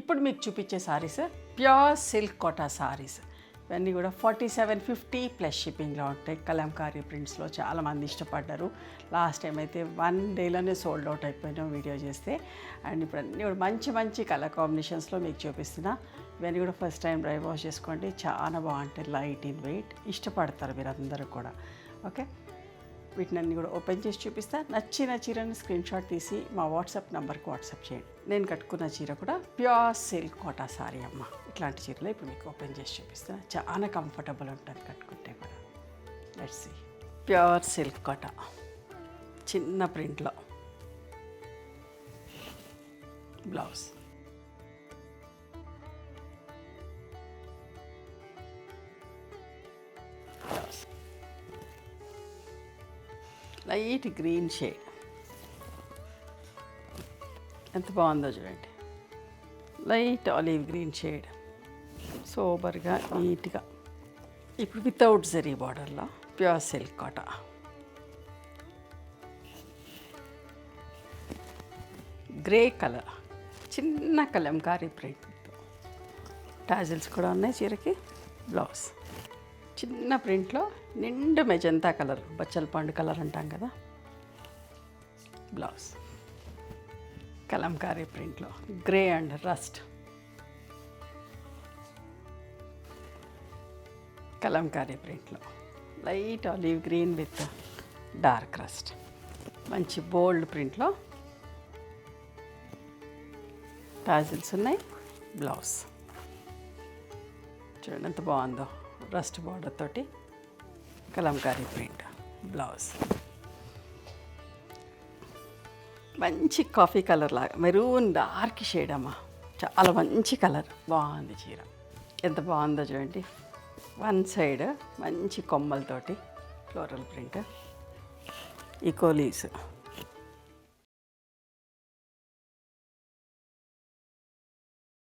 ఇప్పుడు మీకు చూపించే సారీస్ ప్యూర్ సిల్క్ కోటా సారీస్. ఇవన్నీ కూడా 4750 ప్లస్ షిప్పింగ్లో ఉంటాయి. కలంకారీ ప్రింట్స్లో చాలామంది ఇష్టపడ్డారు. లాస్ట్ టైం అయితే 1 డేలోనే సోల్డ్ అవుట్ అయిపోయినాం వీడియో చేస్తే. అండ్ ఇప్పుడు అన్నీ కూడా మంచి మంచి కలర్ కాంబినేషన్స్లో మీకు చూపిస్తున్నా. ఇవన్నీ కూడా ఫస్ట్ టైం డ్రై వాష్ చేసుకోండి, చాలా బాగుంటాయి, లైట్ ఇన్ వెయిట్, ఇష్టపడతారు మీరు అందరూ కూడా. ఓకే, వీటిని అన్నీ కూడా ఓపెన్ చేసి చూపిస్తా. నచ్చిన చీరని స్క్రీన్ షాట్ తీసి మా వాట్సాప్ నెంబర్కి వాట్సాప్ చేయండి. నేను కట్టుకున్న చీర కూడా ప్యూర్ సిల్క్ కోటా సారీ అమ్మ. ఇట్లాంటి చీరలో ఇప్పుడు మీకు ఓపెన్ చేసి చూపిస్తాను. చాలా కంఫర్టబుల్ ఉంటుంది కట్టుకుంటే కూడా. Let's see. Pure silk Kota చిన్న ప్రింట్లో బ్లౌజ్. లైట్ గ్రీన్ షేడ్, ఎంత బాగుందో చూడండి. లైట్ ఆలివ్ గ్రీన్ షేడ్, సోబర్గా నీట్గా. ఇప్పుడు వితౌట్ జరీ బార్డర్లో pure silk Kota. Grey colour, చిన్న కలంకారీ ప్రింట్, టాజిల్స్ కూడా ఉన్నాయి చీరకి. బ్లౌజ్ చిన్న ప్రింట్లో నిండు మెజంతా కలర్, బచ్చల పండు కలర్ అంటాం కదా. బ్లౌజ్ కలంకారీ ప్రింట్లో గ్రే అండ్ రస్ట్, కలంకారీ ప్రింట్లో light olive green with dark rust. మంచి బోల్డ్ ప్రింట్లో టాజిల్స్ ఉన్నాయి. బ్లౌజ్ చూడండి ఎంత బాగుందో, రస్ట్ బార్డర్ తోటి కలంకారీ ప్రింట్. బ్లౌజ్ మంచి కాఫీ కలర్ లాగా, మెరూన్ డార్క్ షేడ్ అమ్మ, చాలా మంచి కలర్. బాగుంది చీర, ఎంత బాగుందో చూడండి. వన్ సైడ్ మంచి కొమ్మలతోటి ఫ్లోరల్ ప్రింట్, ఈకో లీవ్స్,